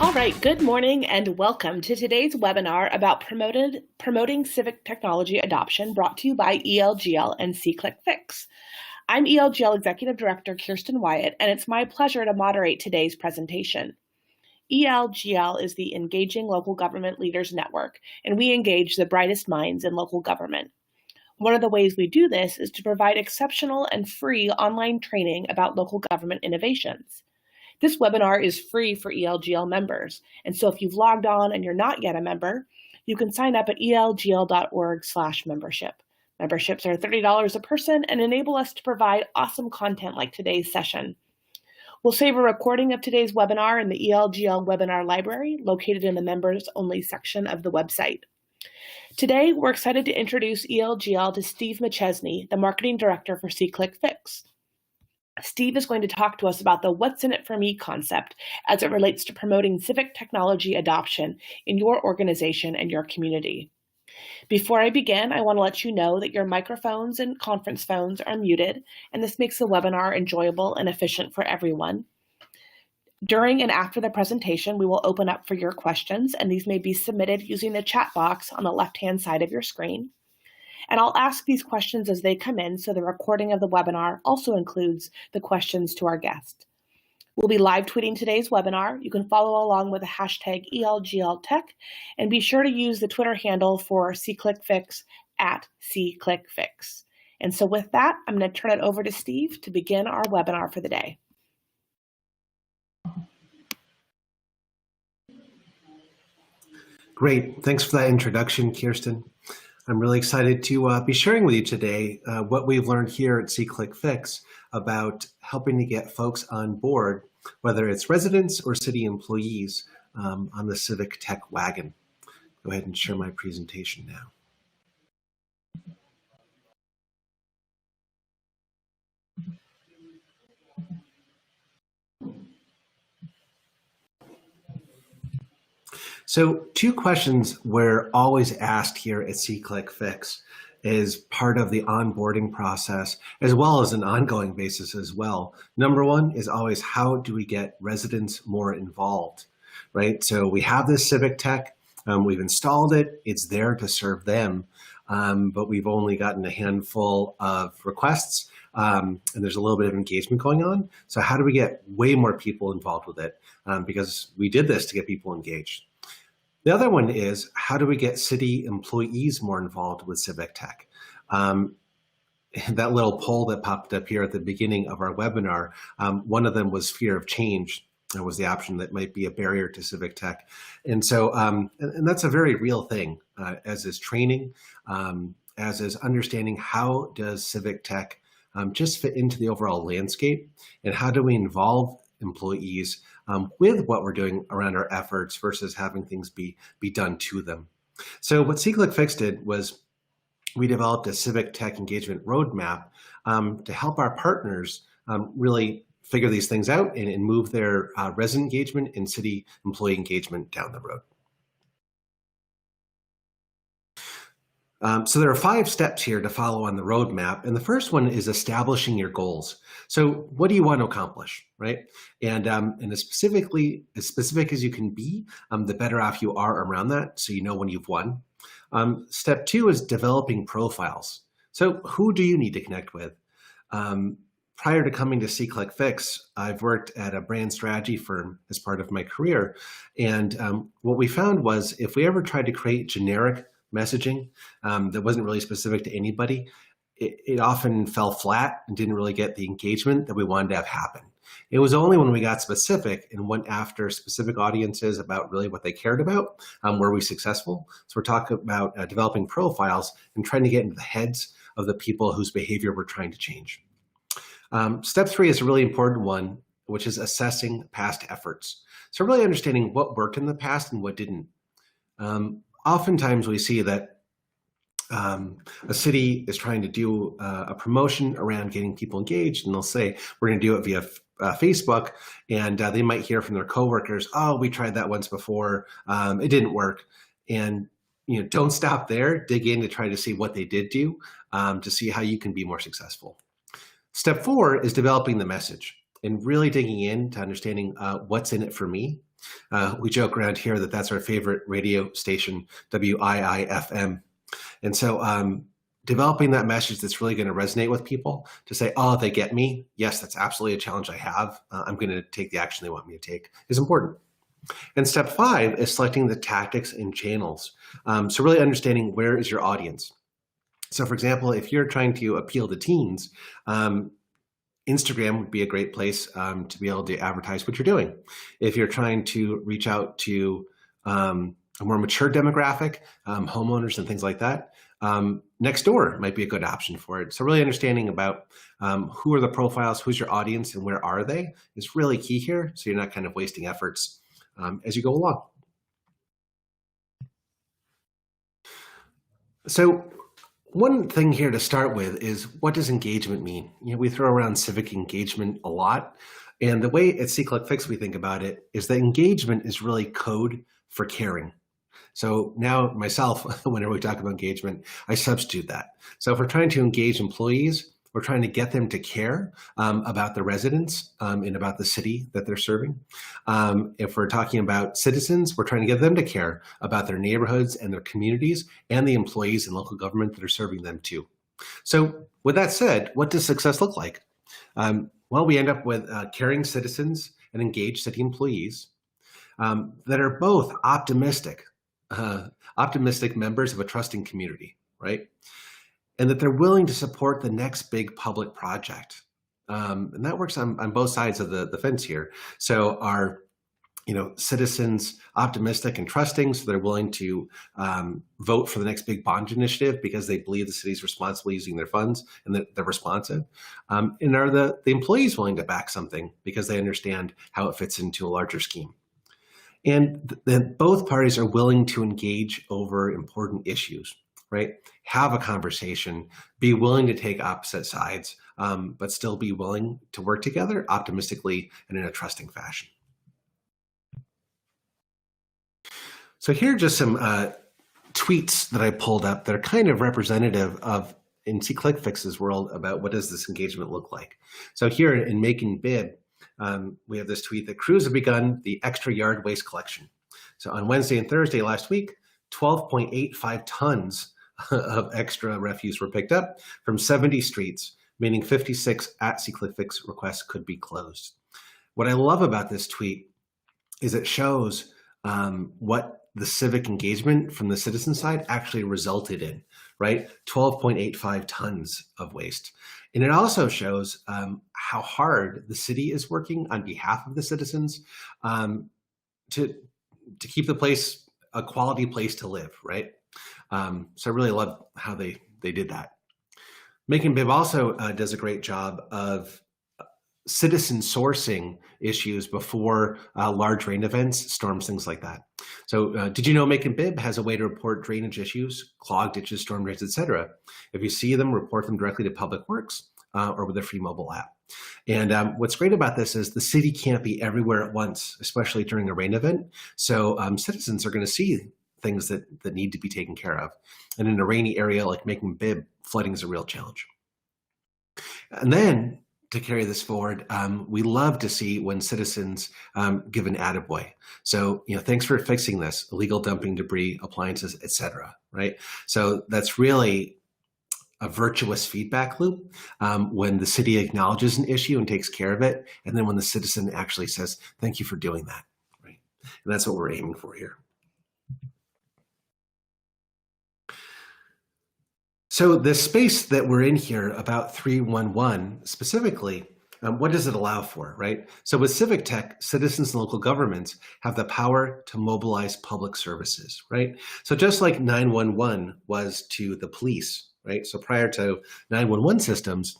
All right, good morning and welcome to today's webinar about promoting civic technology adoption, brought to you by ELGL and C-Click-Fix. I'm ELGL Executive Director Kirsten Wyatt, and it's my pleasure to moderate today's presentation. ELGL is the Engaging Local Government Leaders Network, and we engage the brightest minds in local government. One of the ways we do this is to provide exceptional and free online training about local government innovations. This webinar is free for ELGL members, and so if you've logged on and you're not yet a member, you can sign up at elgl.org/membership. Memberships are $30 a person and enable us to provide awesome content like today's session. We'll save a recording of today's webinar in the ELGL webinar library located in the members only section of the website. Today, we're excited to introduce ELGL to Steve McChesney, the Marketing Director for C-Click-Fix. Steve is going to talk to us about the What's in it for me concept as it relates to promoting civic technology adoption in your organization and your community. Before I begin, I want to let you know that your microphones and conference phones are muted, and this makes the webinar enjoyable and efficient for everyone. During and after the presentation, we will open up for your questions, and these may be submitted using the chat box on the left-hand side of your screen. And I'll ask these questions as they come in, so the recording of the webinar also includes the questions to our guest. We'll be live tweeting today's webinar. You can follow along with the hashtag ELGLTech, and be sure to use the Twitter handle for C-Click-Fix at C-Click-Fix. And so with that, I'm going to turn it over to Steve to begin our webinar for the day. Great. Thanks for that introduction, Kirsten. I'm really excited to be sharing with you today what we've learned here at C-Click-Fix about helping to get folks on board, whether it's residents or city employees, on the civic tech wagon. Go ahead and share my presentation now. So 2 questions we're always asked here at C-Click-Fix as part of the onboarding process, as well as an ongoing basis as well. Number 1 is always, how do we get residents more involved, right? So we have this civic tech, we've installed it, it's there to serve them, but we've only gotten a handful of requests, and there's a little bit of engagement going on. So how do we get way more people involved with it? Because we did this to get people engaged. The other one is, how do we get city employees more involved with civic tech? That little poll that popped up here at the beginning of our webinar, one of them was fear of change. That was the option that might be a barrier to civic tech. And so, and that's a very real thing, as is training, as is understanding how does civic tech just fit into the overall landscape, and how do we involve employees with what we're doing around our efforts versus having things be done to them. So what C-Click-Fix did was we developed a civic tech engagement roadmap to help our partners really figure these things out and move their resident engagement and city employee engagement down the road. So there are 5 steps here to follow on the roadmap. And the first one is establishing your goals. So what do you want to accomplish, right? And as specific as you can be, the better off you are around that, so you know when you've won. Step 2 is developing profiles. So who do you need to connect with? Prior to coming to C-Click-Fix, I've worked at a brand strategy firm as part of my career. And what we found was, if we ever tried to create generic messaging that wasn't really specific to anybody, it often fell flat and didn't really get the engagement that we wanted to have happen. It was only when we got specific and went after specific audiences about really what they cared about, were we successful. So we're talking about developing profiles and trying to get into the heads of the people whose behavior we're trying to change. Step 3 is a really important one, which is assessing past efforts. So really understanding what worked in the past and what didn't. Oftentimes we see that a city is trying to do a promotion around getting people engaged, and they'll say, we're going to do it via Facebook, and they might hear from their coworkers, oh, we tried that once before, it didn't work. And don't stop there, dig in to try to see what they did do, to see how you can be more successful. Step 4 is developing the message and really digging in to understanding what's in it for me. We joke around here that that's our favorite radio station, WIIFM. And so developing that message that's really going to resonate with people to say, oh, they get me. Yes, that's absolutely a challenge I have. I'm going to take the action they want me to take is important. And step 5 is selecting the tactics and channels. So really understanding where is your audience. So for example, if you're trying to appeal to teens, Instagram would be a great place to be able to advertise what you're doing. If you're trying to reach out to a more mature demographic, homeowners and things like that, Nextdoor might be a good option for it. So really understanding about who are the profiles, who's your audience, and where are they is really key here. So you're not kind of wasting efforts as you go along. So one thing here to start with is, what does engagement mean? We throw around civic engagement a lot. And the way at SeeClickFix we think about it is that engagement is really code for caring. So now myself, whenever we talk about engagement, I substitute that. So if we're trying to engage employees, we're trying to get them to care about the residents and about the city that they're serving. If we're talking about citizens, we're trying to get them to care about their neighborhoods and their communities and the employees in local government that are serving them too. So with that said, what does success look like? Well, we end up with caring citizens and engaged city employees that are both optimistic members of a trusting community, right? And that they're willing to support the next big public project. And that works on both sides of the fence here. So are citizens optimistic and trusting, so they're willing to vote for the next big bond initiative because they believe the city's responsible using their funds and that they're responsive? And are the employees willing to back something because they understand how it fits into a larger scheme? And then both parties are willing to engage over important issues, right? Have a conversation, be willing to take opposite sides, but still be willing to work together optimistically and in a trusting fashion. So here are just some tweets that I pulled up that are kind of representative of, in SeeClickFix's world, about what does this engagement look like. So here in Making Bib, we have this tweet that crews have begun the extra yard waste collection. So on Wednesday and Thursday last week, 12.85 tons of extra refuse were picked up from 70 streets, meaning 56 at SeeClickFix requests could be closed. What I love about this tweet is it shows what the civic engagement from the citizen side actually resulted in, right? 12.85 tons of waste. And it also shows how hard the city is working on behalf of the citizens to keep the place a quality place to live, right? So I really love how they did that. Making Bib also does a great job of citizen sourcing issues before large rain events, storms, things like that. So did you know Making Bib has a way to report drainage issues, clogged ditches, storm drains, etc. If you see them, report them directly to Public Works or with a free mobile app. And what's great about this is the city can't be everywhere at once, especially during a rain event. So citizens are going to see things that need to be taken care of. And in a rainy area like Making Bib, flooding is a real challenge. And then to carry this forward, we love to see when citizens give an attaboy. So, thanks for fixing this, illegal dumping debris, appliances, etc. Right? So that's really a virtuous feedback loop when the city acknowledges an issue and takes care of it, and then when the citizen actually says, thank you for doing that. Right? And that's what we're aiming for here. So the space that we're in here about 311 specifically, what does it allow for, right? So with civic tech, citizens and local governments have the power to mobilize public services, right? So just like 911 was to the police, right? So prior to 911 systems,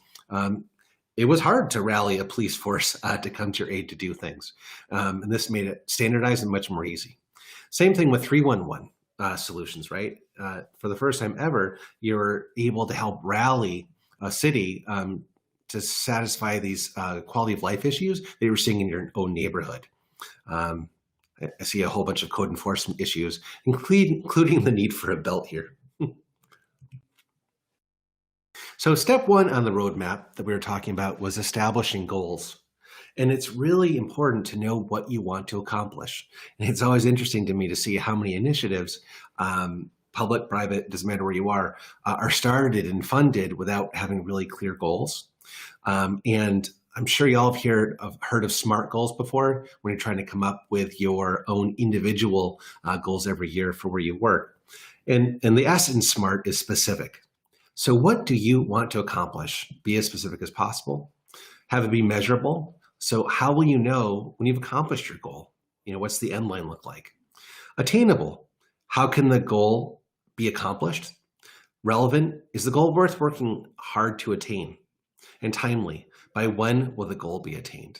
it was hard to rally a police force to come to your aid to do things. And this made it standardized and much more easy. Same thing with 311. Solutions, right? For the first time ever, you're able to help rally a city to satisfy these quality of life issues that you were seeing in your own neighborhood. I see a whole bunch of code enforcement issues, including the need for a belt here. So step 1 on the roadmap that we were talking about was establishing goals. And it's really important to know what you want to accomplish. And it's always interesting to me to see how many initiatives, public, private, doesn't matter where you are started and funded without having really clear goals. And I'm sure you all have heard of SMART goals before when you're trying to come up with your own individual goals every year for where you work. And the S in SMART is specific. So what do you want to accomplish? Be as specific as possible. Have it be measurable. So how will you know when you've accomplished your goal? What's the end line look like? Attainable. How can the goal be accomplished? Relevant. Is the goal worth working hard to attain? And timely. By when will the goal be attained?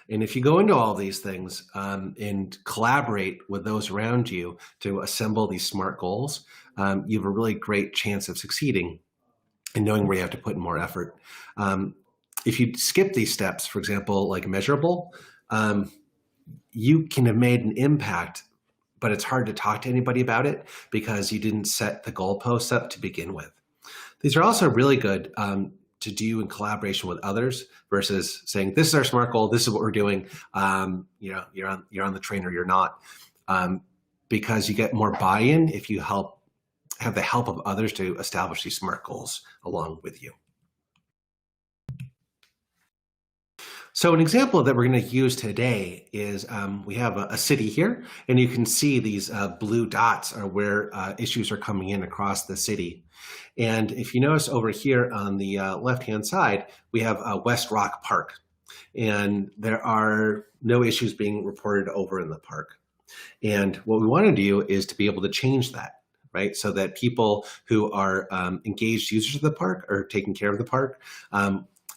And if you go into all these things and collaborate with those around you to assemble these SMART goals, you have a really great chance of succeeding and knowing where you have to put in more effort. If you skip these steps, for example, like measurable, you can have made an impact, but it's hard to talk to anybody about it because you didn't set the goalposts up to begin with. These are also really good to do in collaboration with others versus saying, this is our SMART goal, this is what we're doing. You're on the train or you're not, because you get more buy-in if you have the help of others to establish these SMART goals along with you. So an example that we're going to use today is we have a city here, and you can see these blue dots are where issues are coming in across the city. And if you notice over here on the left-hand side, we have West Rock Park, and there are no issues being reported over in the park. And what we want to do is to be able to change that, right? So that people who are engaged users of the park are taking care of the park.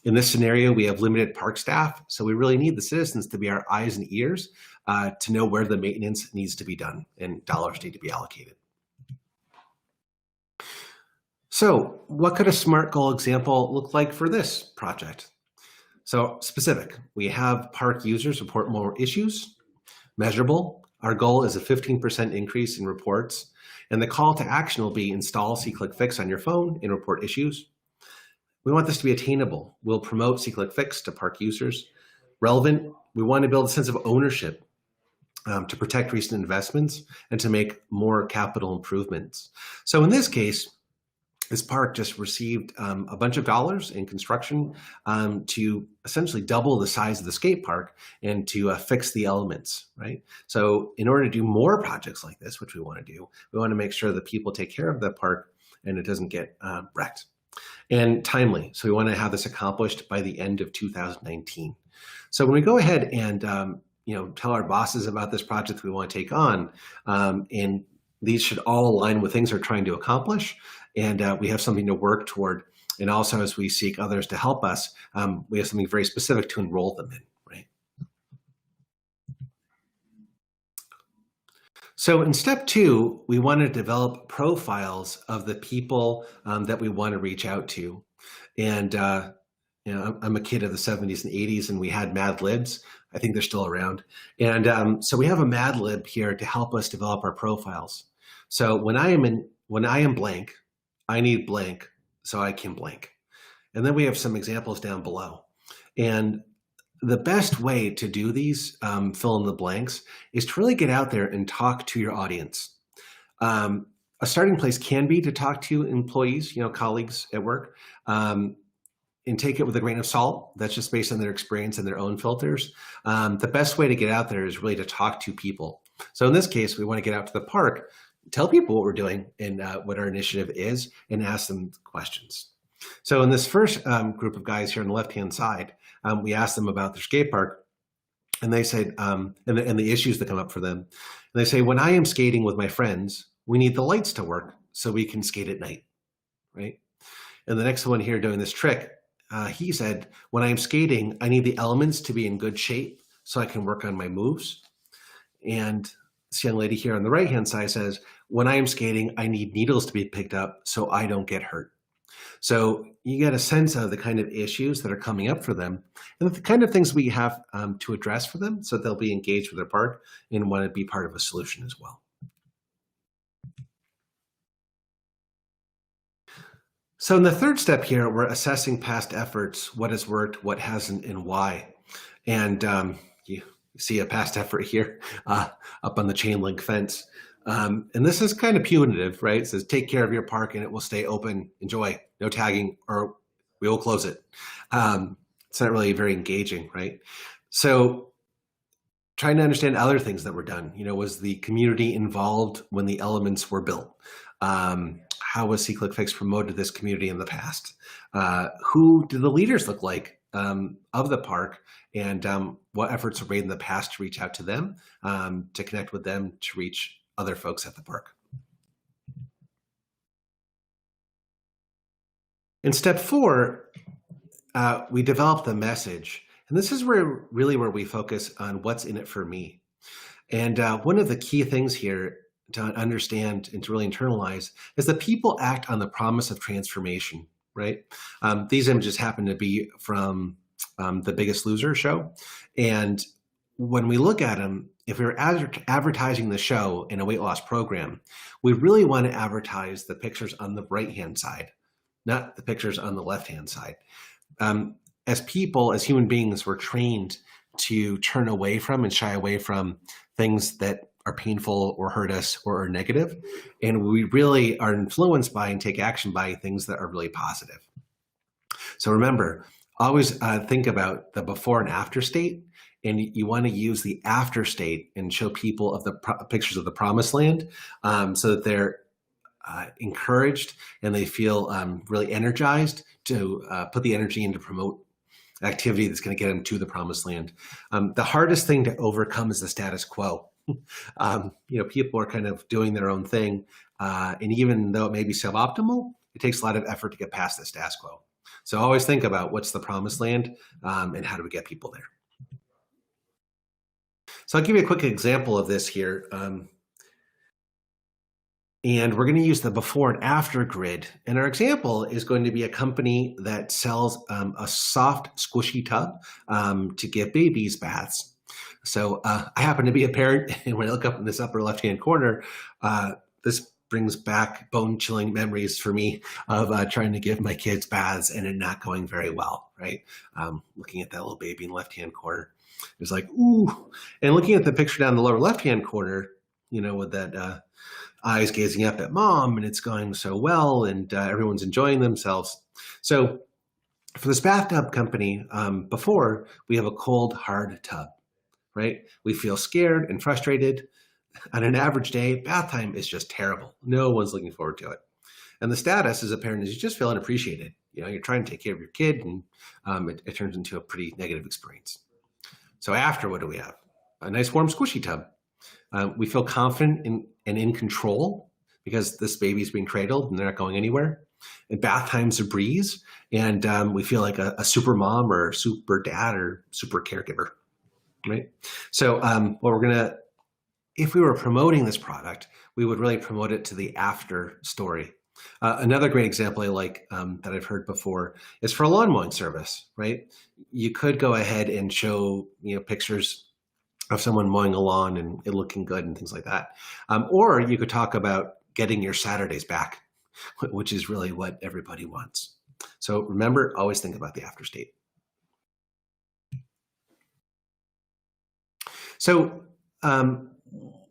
In this scenario, we have limited park staff, so we really need the citizens to be our eyes and ears to know where the maintenance needs to be done and dollars need to be allocated. So what could a SMART goal example look like for this project? So specific, we have park users report more issues. Measurable, our goal is a 15% increase in reports, and the call to action will be install See-Click-Fix on your phone and report issues. We want this to be attainable. We'll promote See-Click-Fix to park users. Relevant, we want to build a sense of ownership to protect recent investments and to make more capital improvements. So in this case, this park just received a bunch of dollars in construction to essentially double the size of the skate park and to fix the elements, right? So in order to do more projects like this, which we want to do, we want to make sure that people take care of the park and it doesn't get wrecked. And timely. So we want to have this accomplished by the end of 2019. So when we go ahead and tell our bosses about this project we want to take on, and these should all align with things we're trying to accomplish, and we have something to work toward. And also, as we seek others to help us, we have something very specific to enroll them in, right? So in step 2, we want to develop profiles of the people that we want to reach out to. And I'm a kid of the 70s and 80s, and we had Mad Libs. I think they're still around. And so we have a Mad Lib here to help us develop our profiles. So when I am blank, I need blank so I can blank. And then we have some examples down below. And the best way to do these, fill in the blanks, is to really get out there and talk to your audience. A starting place can be to talk to employees, colleagues at work, and take it with a grain of salt. That's just based on their experience and their own filters. The best way to get out there is really to talk to people. So in this case, we want to get out to the park, tell people what we're doing and what our initiative is, and ask them questions. So in this first group of guys here on the left-hand side, we asked them about their skate park, and they said, and the issues that come up for them. And they say, when I am skating with my friends, we need the lights to work so we can skate at night, right? And the next one here doing this trick, he said, when I'm skating, I need the elements to be in good shape so I can work on my moves. And this young lady here on the right-hand side says, when I am skating, I need needles to be picked up so I don't get hurt. So you get a sense of the kind of issues that are coming up for them and the kind of things we have to address for them so they'll be engaged with their park and want to be part of a solution as well. So in the third step here, we're assessing past efforts, what has worked, what hasn't, and why. And you see a past effort here up on the chain link fence. And this is kind of punitive, right? It says, take care of your park and it will stay open. Enjoy, no tagging, or we will close it. It's not really very engaging, right? So trying to understand other things that were done. Was the community involved when the elements were built? How was SeeClickFix promoted this community in the past? Who did the leaders look like of the park? And what efforts were made in the past to reach out to them, to connect with them, to reach other folks at the park? In step 4, we develop the message. And this is where we focus on what's in it for me. And one of the key things here to understand and to really internalize is that people act on the promise of transformation, right? These images happen to be from the Biggest Loser show. And when we look at them, if we were advertising the show in a weight loss program, we really want to advertise the pictures on the right-hand side, not the pictures on the left-hand side. As people, as human beings, we're trained to turn away from and shy away from things that are painful or hurt us or are negative. And we really are influenced by and take action by things that are really positive. So remember, always think about the before and after state. And you want to use the after state and show people of the pictures of the promised land, so that they're encouraged and they feel really energized to put the energy in to promote activity that's going to get them to the promised land. The hardest thing to overcome is the status quo. People are kind of doing their own thing. And even though it may be suboptimal, it takes a lot of effort to get past the status quo. So always think about what's the promised land, and how do we get people there. So I'll give you a quick example of this here. And we're going to use the before and after grid. And our example is going to be a company that sells a soft, squishy tub to give babies baths. So I happen to be a parent, and when I look up in this upper left-hand corner, this brings back bone-chilling memories for me of trying to give my kids baths and it not going very well, right? Looking at that little baby in the left-hand corner, it was like, ooh. And looking at the picture down in the lower left-hand corner, with that eyes gazing up at mom, and it's going so well, and everyone's enjoying themselves. So for this bathtub company, before, we have a cold, hard tub, right? We feel scared and frustrated. On an average day, bath time is just terrible. No one's looking forward to it. And the status as a parent is you just feel unappreciated. You're trying to take care of your kid, and it turns into a pretty negative experience. So after, what do we have? A nice warm squishy tub. We feel confident and in control because this baby's being cradled and they're not going anywhere. And bath time's a breeze, and we feel like a super mom or super dad or super caregiver, right? So if we were promoting this product, we would really promote it to the after story. Another great example I like that I've heard before is for a lawn mowing service, right? You could go ahead and show pictures of someone mowing a lawn and it looking good and things like that. Or you could talk about getting your Saturdays back, which is really what everybody wants. So remember, always think about the after state. So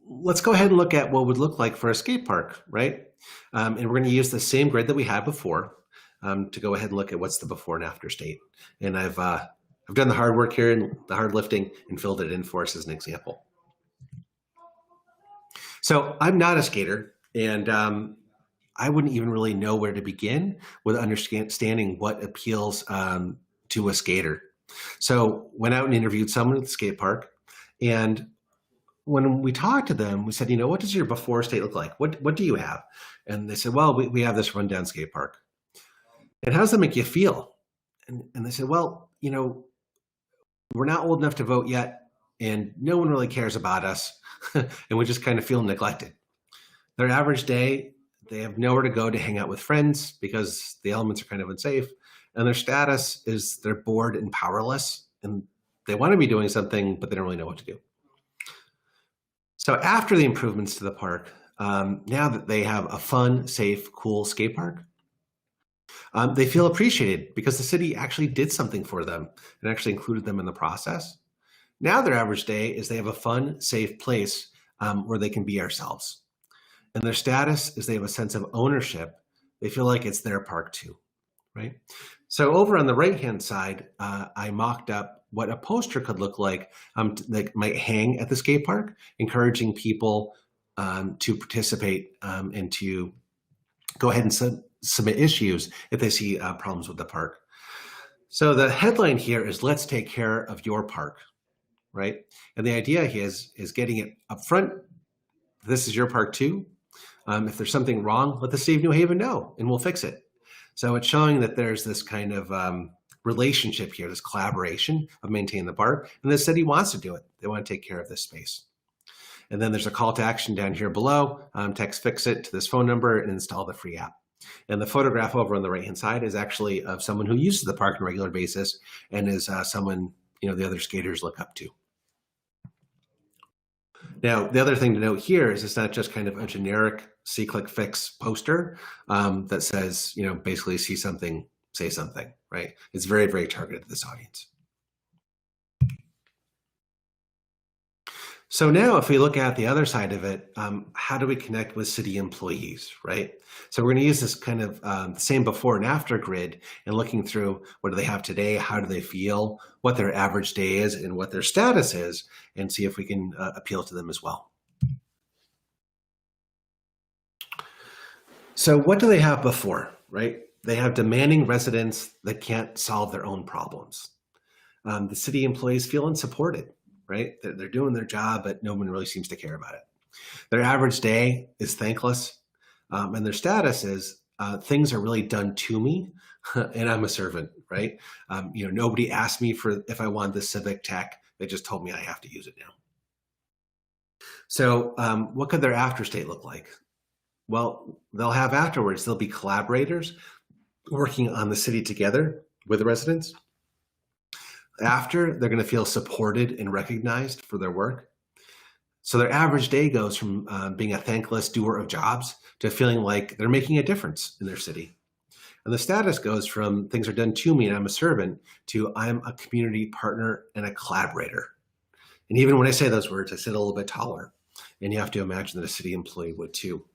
let's go ahead and look at what would look like for a skate park, right? And we're going to use the same grid that we had before to go ahead and look at what's the before and after state. And I've done the hard work here and the hard lifting and filled it in for us as an example. So I'm not a skater, and I wouldn't even really know where to begin with understanding what appeals to a skater. So went out and interviewed someone at the skate park, and when we talked to them, we said, what does your before state look like? What do you have? And they said, well, we have this rundown skate park. And how does that make you feel? And they said, well, we're not old enough to vote yet, and no one really cares about us, and we just kind of feel neglected. Their average day, they have nowhere to go to hang out with friends because the elements are kind of unsafe, and their status is they're bored and powerless, and they want to be doing something, but they don't really know what to do. So after the improvements to the park, now that they have a fun, safe, cool skate park, They feel appreciated because the city actually did something for them and actually included them in the process. Now their average day is they have a fun, safe place where they can be ourselves. And their status is they have a sense of ownership. They feel like it's their park too, right? So over on the right-hand side, I mocked up what a poster could look like that might hang at the skate park, encouraging people to participate and to go ahead and submit issues if they see problems with the park. So the headline here is "Let's take care of your park," right? And the idea here is getting it up front. This is your park too. If there's something wrong, let the city of New Haven know and we'll fix it. So it's showing that there's this kind of relationship here, this collaboration of maintaining the park, and the city wants to do it. They want to take care of this space. And then there's a call to action down here below. Text fix it to this phone number and install the free app. And the photograph over on the right-hand side is actually of someone who uses the park on a regular basis and is someone the other skaters look up to. Now, the other thing to note here is it's not just kind of a generic see, click, fix poster that says, basically see something, say something, right? It's very, very targeted to this audience. So now if we look at the other side of it, how do we connect with city employees, right? So we're going to use this kind of the same before and after grid and looking through what do they have today, how do they feel, what their average day is, and what their status is, and see if we can appeal to them as well. So what do they have before, right? They have demanding residents that can't solve their own problems. The city employees feel unsupported. Right? They're doing their job, but no one really seems to care about it. Their average day is thankless, and their status is things are really done to me, and I'm a servant, right? Nobody asked me if I wanted the Civic tech. They just told me I have to use it now. So what could their after state look like? Well, they'll have afterwards, they'll be collaborators working on the city together with the residents. After, they're going to feel supported and recognized for their work. So their average day goes from being a thankless doer of jobs to feeling like they're making a difference in their city. And the status goes from things are done to me and I'm a servant to I'm a community partner and a collaborator. And even when I say those words, I say it a little bit taller. And you have to imagine that a city employee would too.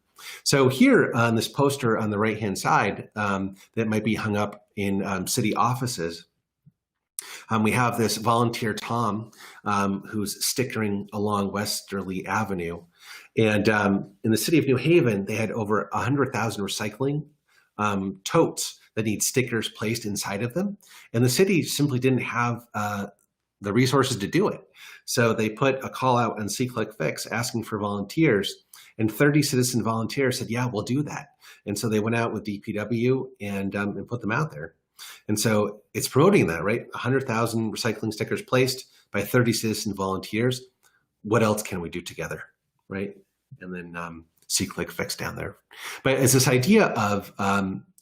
So here on this poster on the right-hand side that might be hung up in city offices, we have this volunteer, Tom, who's stickering along Westerly Avenue. And in the city of New Haven, they had over 100,000 recycling totes that need stickers placed inside of them. And the city simply didn't have the resources to do it. So they put a call out on See Click Fix asking for volunteers. And 30 citizen volunteers said, yeah, we'll do that. And so they went out with DPW and put them out there. And so it's promoting that, right? 100,000 recycling stickers placed by 30 citizen volunteers. What else can we do together, right? And then See Click Fix down there. But it's this idea of,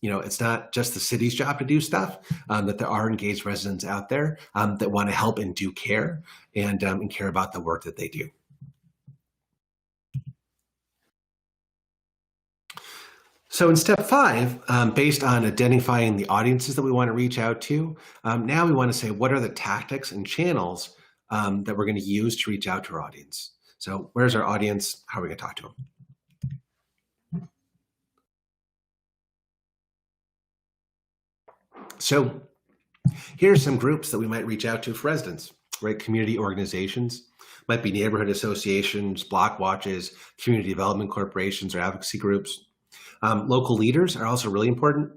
it's not just the city's job to do stuff, that there are engaged residents out there that want to help and do care and care about the work that they do. So in step 5, based on identifying the audiences that we want to reach out to, now we want to say, what are the tactics and channels that we're going to use to reach out to our audience? So where's our audience? How are we going to talk to them? So here's some groups that we might reach out to for residents, right? Community organizations, might be neighborhood associations, block watches, community development corporations, or advocacy groups. Local leaders are also really important.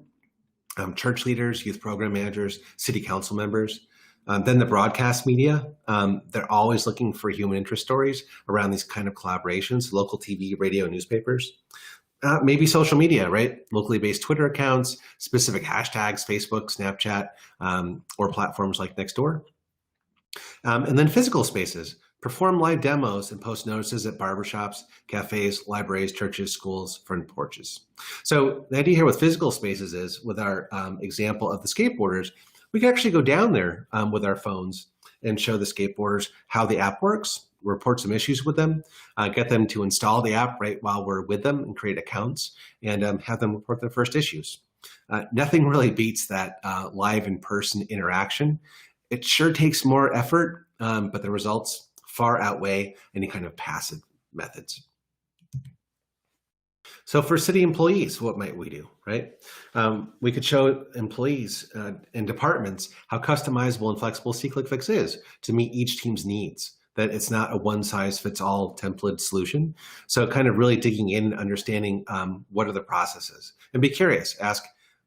Church leaders, youth program managers, city council members. Then the broadcast media, they're always looking for human interest stories around these kind of collaborations, local TV, radio, newspapers. Maybe social media, right? Locally based Twitter accounts, specific hashtags, Facebook, Snapchat, or platforms like Nextdoor. And then physical spaces. Perform live demos and post notices at barbershops, cafes, libraries, churches, schools, front porches. So the idea here with physical spaces is, with our example of the skateboarders, we can actually go down there with our phones and show the skateboarders how the app works, report some issues with them, get them to install the app right while we're with them and create accounts, and have them report their first issues. Nothing really beats that live in-person interaction. It sure takes more effort, but the results far outweigh any kind of passive methods. So for city employees, what might we do, right? We could show employees and departments how customizable and flexible C-Click-Fix is to meet each team's needs, that it's not a one-size-fits-all template solution. So kind of really digging in, understanding what are the processes, and be curious, ask,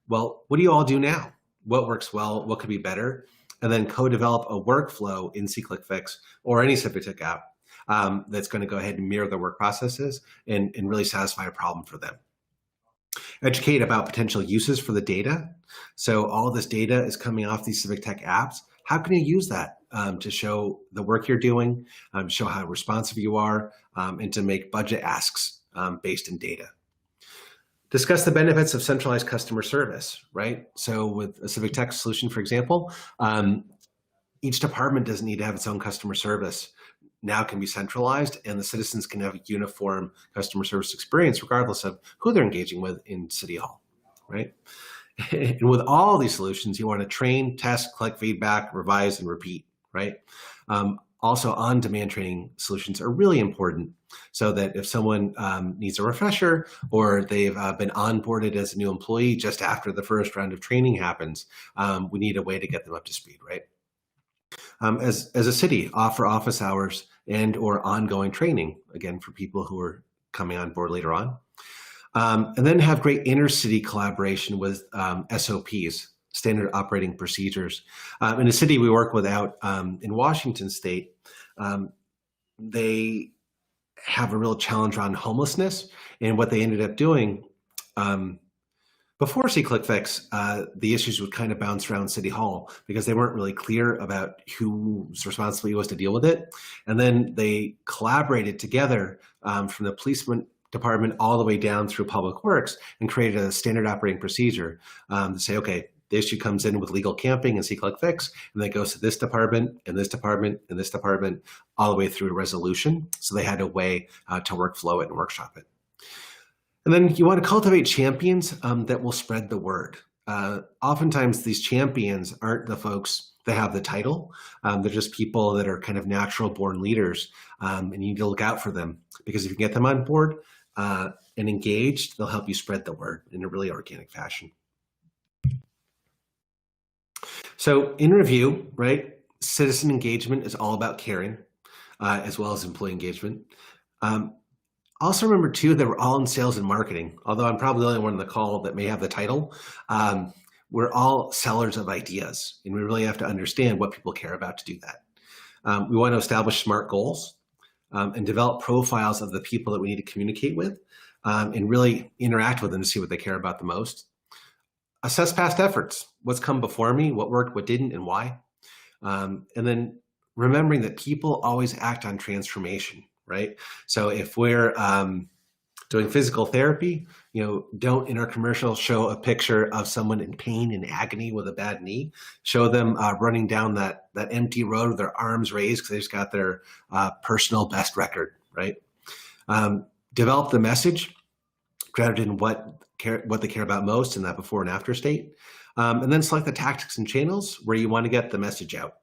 well, what do you all do now? What works well? What could be better? And then co-develop a workflow in C-Click-Fix or any Civic app that's going to go ahead and mirror the work processes and really satisfy a problem for them. Educate about potential uses for the data. So all this data is coming off these Civic Tech apps. How can you use that to show the work you're doing, show how responsive you are, and to make budget asks based in data? Discuss the benefits of centralized customer service, right? So with a Civic Tech solution, for example, each department doesn't need to have its own customer service. Now can be centralized, and the citizens can have a uniform customer service experience regardless of who they're engaging with in City Hall, right? And with all these solutions, you want to train, test, collect feedback, revise, and repeat, right? Also, on-demand training solutions are really important so that if someone needs a refresher or they've been onboarded as a new employee just after the first round of training happens, we need a way to get them up to speed, right? As a city, offer office hours and or ongoing training, again, for people who are coming on board later on. And then have great inter-city collaboration with SOPs, standard operating procedures. In a city we work with out in Washington State, they have a real challenge around homelessness. And what they ended up doing, before C-Click-Fix, the issues would kind of bounce around City Hall because they weren't really clear about whose responsibility was to deal with it. And then they collaborated together from the policeman department all the way down through Public Works and created a standard operating procedure to say, okay, the issue comes in with legal camping and C-Click-Fix, and then goes to this department and this department and this department all the way through to resolution. So they had a way to workflow it and workshop it. And then you want to cultivate champions that will spread the word. Oftentimes these champions aren't the folks that have the title. They're just people that are kind of natural born leaders, and you need to look out for them, because if you can get them on board and engaged, they'll help you spread the word in a really organic fashion. So in review, right, citizen engagement is all about caring, as well as employee engagement. Also remember too that we're all in sales and marketing, although I'm probably the only one on the call that may have the title. We're all sellers of ideas, and we really have to understand what people care about to do that. We want to establish SMART goals and develop profiles of the people that we need to communicate with and really interact with them to see what they care about the most. Assess past efforts, what's come before me, what worked, what didn't, and why. And then remembering that people always act on transformation, right? So if we're doing physical therapy, don't in our commercial show a picture of someone in pain and agony with a bad knee. Show them running down that empty road with their arms raised because they just got their personal best record, right? Develop the message grounded in what they care about most in that before and after state. And then select the tactics and channels where you want to get the message out.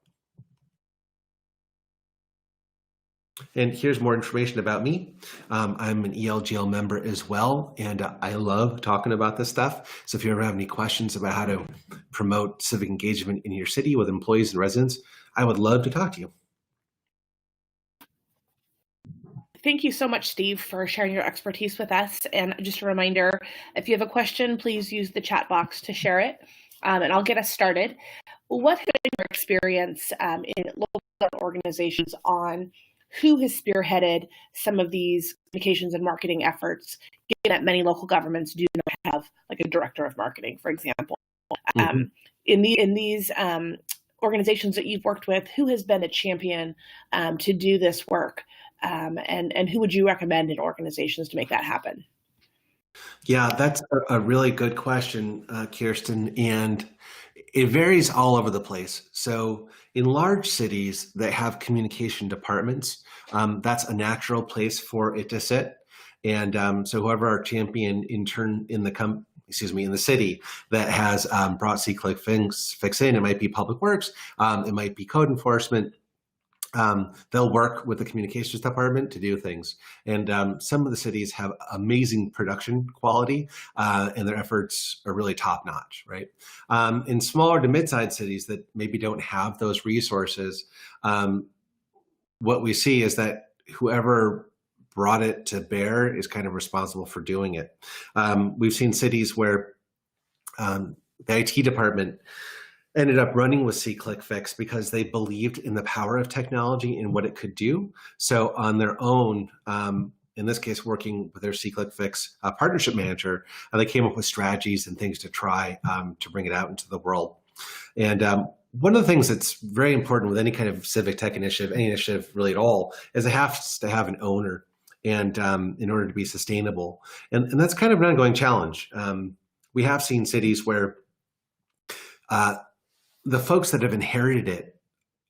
And here's more information about me. I'm an ELGL member as well, and I love talking about this stuff. So if you ever have any questions about how to promote civic engagement in your city with employees and residents, I would love to talk to you. Thank you so much, Steve, for sharing your expertise with us. And just a reminder, if you have a question, please use the chat box to share it, and I'll get us started. What has been your experience in local organizations on who has spearheaded some of these communications and marketing efforts, given that many local governments do not have like a director of marketing, for example? Mm-hmm. In these organizations that you've worked with, who has been a champion to do this work? And who would you recommend in organizations to make that happen? Yeah, that's a really good question, Kirsten, and it varies all over the place. So in large cities that have communication departments, that's a natural place for it to sit. And so whoever our champion intern in the in the city that has brought C-click fix in. It might be public works, it might be code enforcement. They'll work with the communications department to do things. And some of the cities have amazing production quality, and their efforts are really top notch, right? In smaller to mid-sized cities that maybe don't have those resources, what we see is that whoever brought it to bear is kind of responsible for doing it. We've seen cities where the IT department ended up running with C-click fix because they believed in the power of technology and what it could do. So on their own, in this case, working with their C-click fix partnership manager, they came up with strategies and things to try to bring it out into the world. And one of the things that's very important with any kind of civic tech initiative, any initiative really at all, is it has to have an owner, and in order to be sustainable. And that's kind of an ongoing challenge. We have seen cities where the folks that have inherited it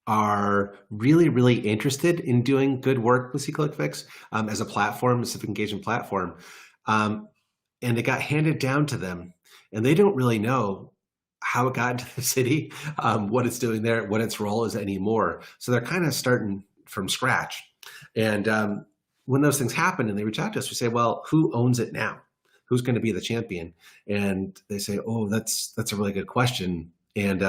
are really, really interested in doing good work with C-click fix as a platform, a civic engagement platform. And it got handed down to them, and they don't really know how it got into the city, what it's doing there, what its role is anymore. So they're kind of starting from scratch. And when those things happen and they reach out to us, we say, well, who owns it now? Who's going to be the champion? And they say, oh, that's a really good question. And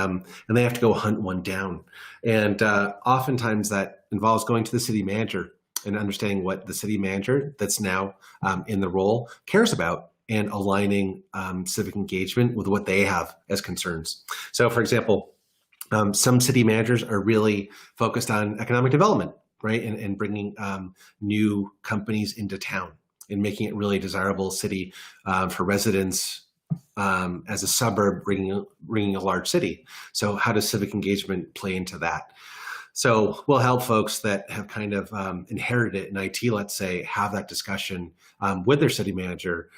they have to go hunt one down. And oftentimes that involves going to the city manager and understanding what the city manager that's now in the role cares about, and aligning civic engagement with what they have as concerns. So for example, some city managers are really focused on economic development, right? And bringing new companies into town and making it really desirable city for residents as a suburb, bringing a large city. So how does civic engagement play into that? So we'll help folks that have kind of inherited it in IT, let's say, have that discussion with their city manager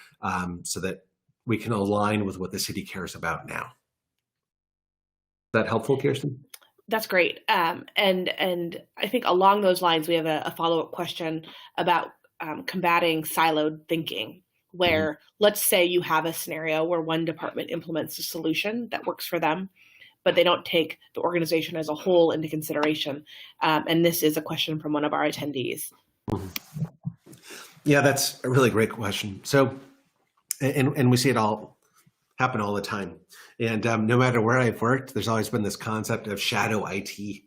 so that we can align with what the city cares about now. Is that helpful, Kirsten? That's great. And I think along those lines, we have a follow-up question about combating siloed thinking, where let's say you have a scenario where one department implements a solution that works for them, but they don't take the organization as a whole into consideration. And this is a question from one of our attendees. Yeah, that's a really great question. So, and we see it all happen all the time. And no matter where I've worked, there's always been this concept of shadow IT,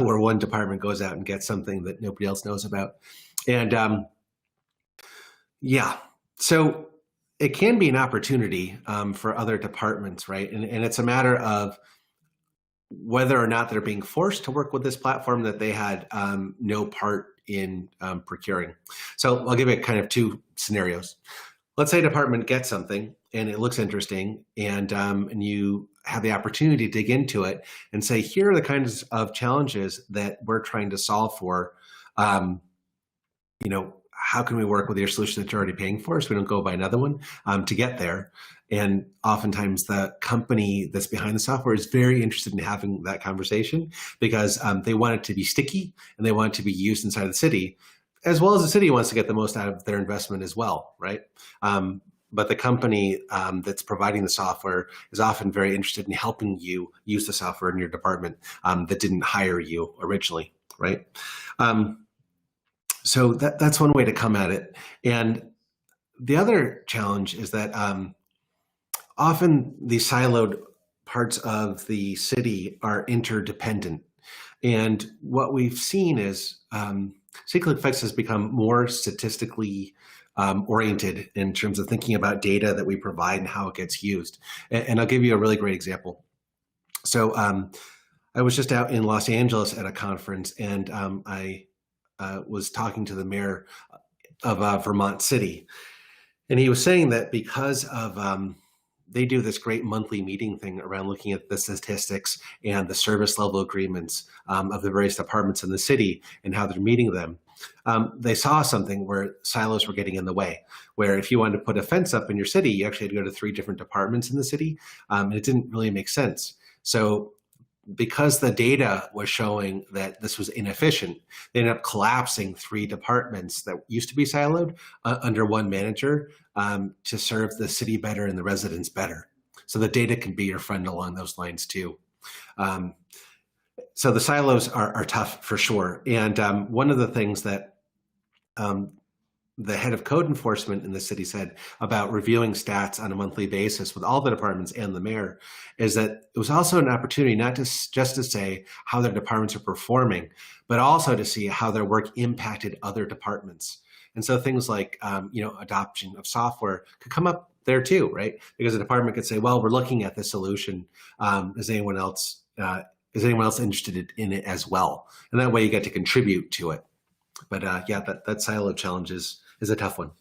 where one department goes out and gets something that nobody else knows about. And yeah, so it can be an opportunity for other departments, right? And it's a matter of whether or not they're being forced to work with this platform that they had no part in procuring. So I'll give you kind of two scenarios. Let's say a department gets something and it looks interesting, and you have the opportunity to dig into it and say, here are the kinds of challenges that we're trying to solve for. How can we work with your solution that you're already paying for, so we don't go buy another one to get there? And oftentimes the company that's behind the software is very interested in having that conversation because they want it to be sticky and they want it to be used inside the city, as well as the city wants to get the most out of their investment as well, right? But the company that's providing the software is often very interested in helping you use the software in your department that didn't hire you originally, right? So that's one way to come at it. And the other challenge is that often the siloed parts of the city are interdependent. And what we've seen is C-click fix has become more statistically oriented in terms of thinking about data that we provide and how it gets used. And I'll give you a really great example. So I was just out in Los Angeles at a conference, and I was talking to the mayor of Vermont City. And he was saying that because of, they do this great monthly meeting thing around looking at the statistics and the service level agreements of the various departments in the city and how they're meeting them. They saw something where silos were getting in the way, where if you wanted to put a fence up in your city, you actually had to go to 3 different departments in the city, and it didn't really make sense. So because the data was showing that this was inefficient, they ended up collapsing 3 departments that used to be siloed under one manager to serve the city better and the residents better. So the data can be your friend along those lines too. So the silos are tough for sure. And one of the things that the head of code enforcement in the city said about reviewing stats on a monthly basis with all the departments and the mayor is that it was also an opportunity not just to say how their departments are performing, but also to see how their work impacted other departments. And so things like, adoption of software could come up there too, right? Because a department could say, well, we're looking at this solution. Is anyone else interested in it as well? And that way you get to contribute to it. But that silo challenge is a tough one.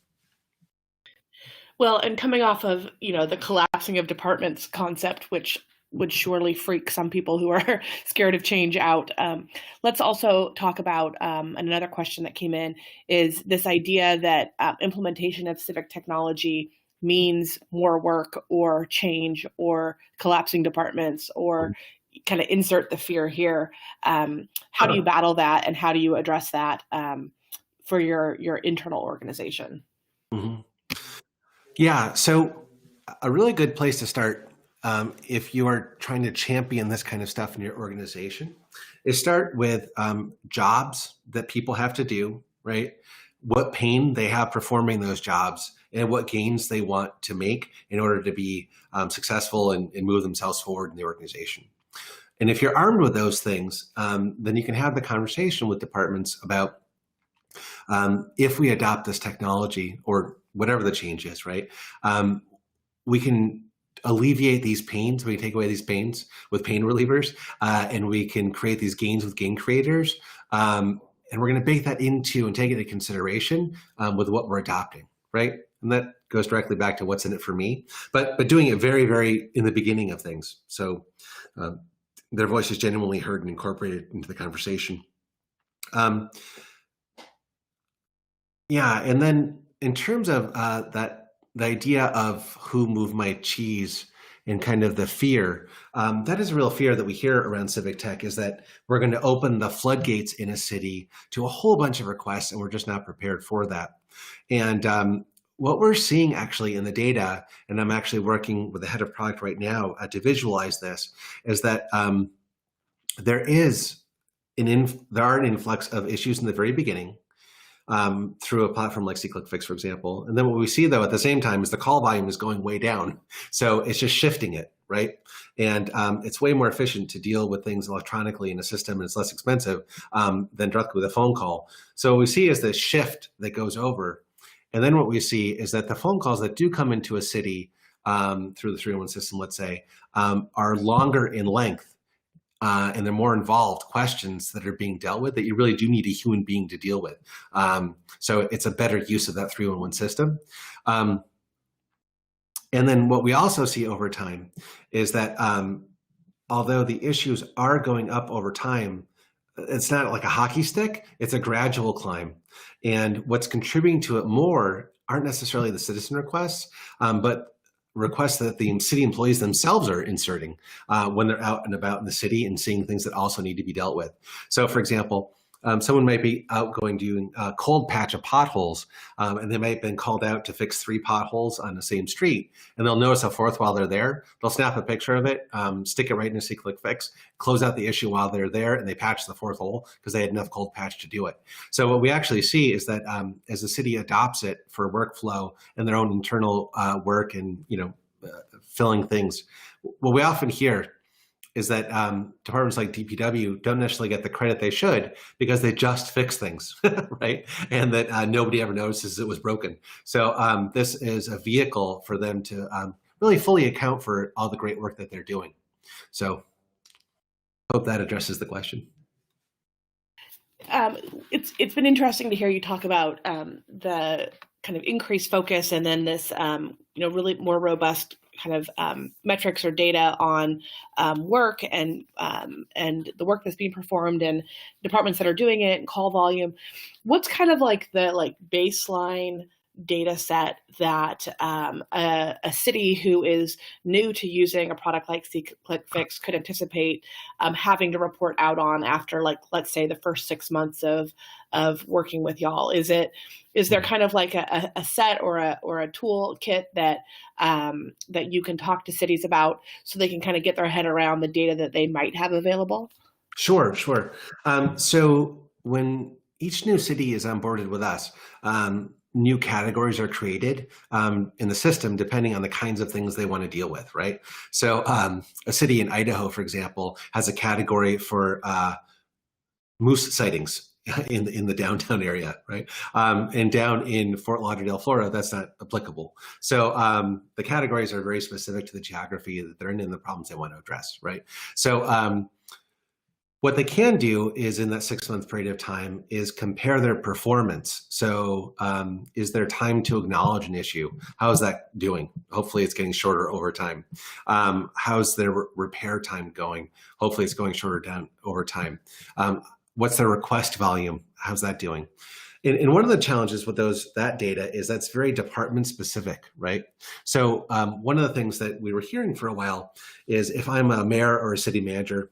Well, and coming off of, the collapsing of departments concept, which would surely freak some people who are scared of change out. Let's also talk about another question that came in is this idea that implementation of civic technology means more work or change or collapsing departments or kind of insert the fear here. How do you battle that and how do you address that for your internal organization? Mm-hmm. Yeah, so a really good place to start if you are trying to champion this kind of stuff in your organization is start with jobs that people have to do, right? What pain they have performing those jobs and what gains they want to make in order to be successful and move themselves forward in the organization. And if you're armed with those things, then you can have the conversation with departments about if we adopt this technology or whatever the change is, right? We can alleviate these pains. We can take away these pains with pain relievers, and we can create these gains with gain creators. And we're going to bake that into and take it into consideration with what we're adopting, right? And that goes directly back to what's in it for me, but doing it very, very in the beginning of things. So their voice is genuinely heard and incorporated into the conversation. And then in terms of the idea of who moved my cheese and kind of the fear, that is a real fear that we hear around civic tech is that we're going to open the floodgates in a city to a whole bunch of requests and we're just not prepared for that. And what we're seeing actually in the data, and I'm actually working with the head of product right now to visualize this, is that there are an influx of issues in the very beginning through a platform like SeeClickFix, for example. And then what we see, though, at the same time is the call volume is going way down. So it's just shifting it, right? And it's way more efficient to deal with things electronically in a system, and it's less expensive than directly with a phone call. So what we see is this shift that goes over. And then what we see is that the phone calls that do come into a city through the 301 system, let's say, are longer in length. And they're more involved questions that are being dealt with that you really do need a human being to deal with. So it's a better use of that 311 system. And then what we also see over time is that although the issues are going up over time, it's not like a hockey stick, it's a gradual climb. And what's contributing to it more aren't necessarily the citizen requests, but requests that the city employees themselves are inserting when they're out and about in the city and seeing things that also need to be dealt with. So for example, someone might be out going doing a cold patch of potholes, and they might have been called out to fix 3 potholes on the same street, and they'll notice a fourth while they're there. They'll snap a picture of it, stick it right in a SeeClickFix, close out the issue while they're there, and they patch the 4th hole because they had enough cold patch to do it. So what we actually see is that as the city adopts it for workflow and their own internal work and filling things, what we often hear is that departments like DPW don't necessarily get the credit they should because they just fix things, right? And that nobody ever notices it was broken. So this is a vehicle for them to really fully account for all the great work that they're doing. So hope that addresses the question. It's been interesting to hear you talk about the kind of increased focus and then this really more robust kind of metrics or data on work and the work that's being performed and departments that are doing it and call volume. What's kind of like the baseline data set that a city who is new to using a product like SeeClickFix could anticipate having to report out on after, like, let's say, the first 6 months of working with y'all? Is there kind of like a set or a toolkit that that you can talk to cities about so they can kind of get their head around the data that they might have available? Sure. So when each new city is onboarded with us, new categories are created in the system depending on the kinds of things they want to deal with, right? So a city in Idaho, for example, has a category for moose sightings in the downtown area, right? And down in Fort Lauderdale, Florida, that's not applicable. So the categories are very specific to the geography that they're in and the problems they want to address, right? So what they can do is, in that 6-month period of time, is compare their performance. So is their time to acknowledge an issue? How is that doing? Hopefully it's getting shorter over time. How's their repair time going? Hopefully it's going shorter down over time. What's their request volume? How's that doing? And one of the challenges with that data is that's very department specific, right? So one of the things that we were hearing for a while is, if I'm a mayor or a city manager,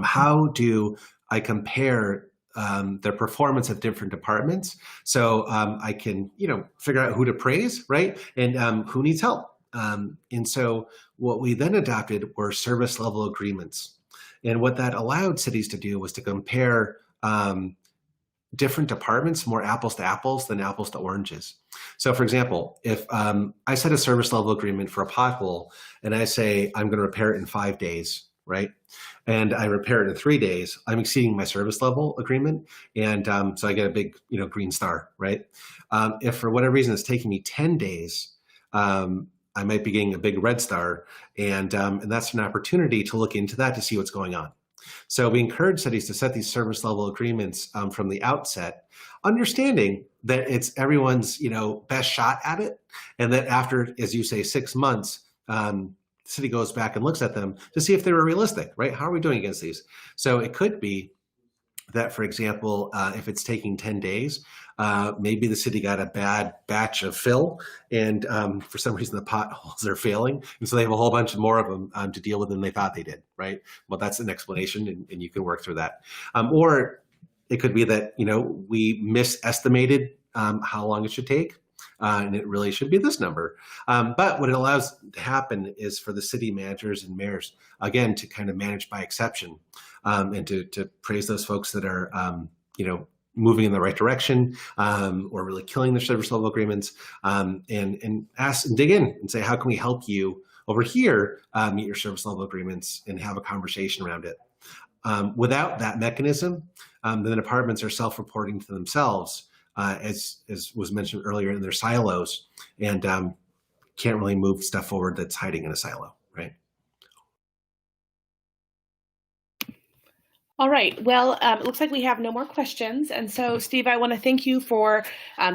how do I compare their performance of different departments so I can, figure out who to praise, right? And who needs help. And so what we then adopted were service level agreements. And what that allowed cities to do was to compare different departments more apples to apples than apples to oranges. So for example, if I set a service level agreement for a pothole and I say I'm going to repair it in 5 days, right? And I repair it in 3 days, I'm exceeding my service level agreement. And so I get a big, green star, right? If for whatever reason it's taking me 10 days, I might be getting a big red star. And that's an opportunity to look into that to see what's going on. So we encourage cities to set these service level agreements from the outset, understanding that it's everyone's, best shot at it. And that after, as you say, 6 months, the city goes back and looks at them to see if they were realistic, right? How are we doing against these? So it could be that, for example, if it's taking 10 days, maybe the city got a bad batch of fill, and for some reason the potholes are failing. And so they have a whole bunch more of them to deal with than they thought they did, right? Well, that's an explanation, and you can work through that. Or it could be that, we misestimated how long it should take. And it really should be this number. But what it allows to happen is for the city managers and mayors, again, to kind of manage by exception, and to praise those folks that are, moving in the right direction, or really killing their service level agreements, and ask and dig in and say, how can we help you over here meet your service level agreements and have a conversation around it? Without that mechanism, then the departments are self-reporting to themselves, as was mentioned earlier, in their silos, and can't really move stuff forward that's hiding in a silo, right? All right. Well, it looks like we have no more questions. And so, Steve, I want to thank you for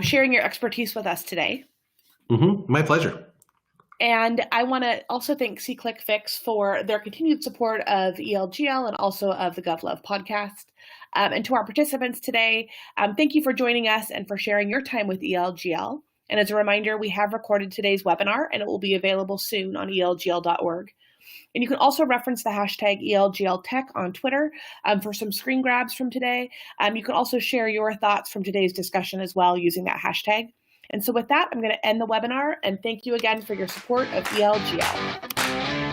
sharing your expertise with us today. My pleasure. And I want to also thank SeeClickFix for their continued support of ELGL and also of the GovLove podcast. And to our participants today, thank you for joining us and for sharing your time with ELGL. And as a reminder, we have recorded today's webinar, and it will be available soon on elgl.org. And you can also reference the hashtag ELGLTech on Twitter for some screen grabs from today. You can also share your thoughts from today's discussion as well using that hashtag. And so with that, I'm going to end the webinar, and thank you again for your support of ELGL.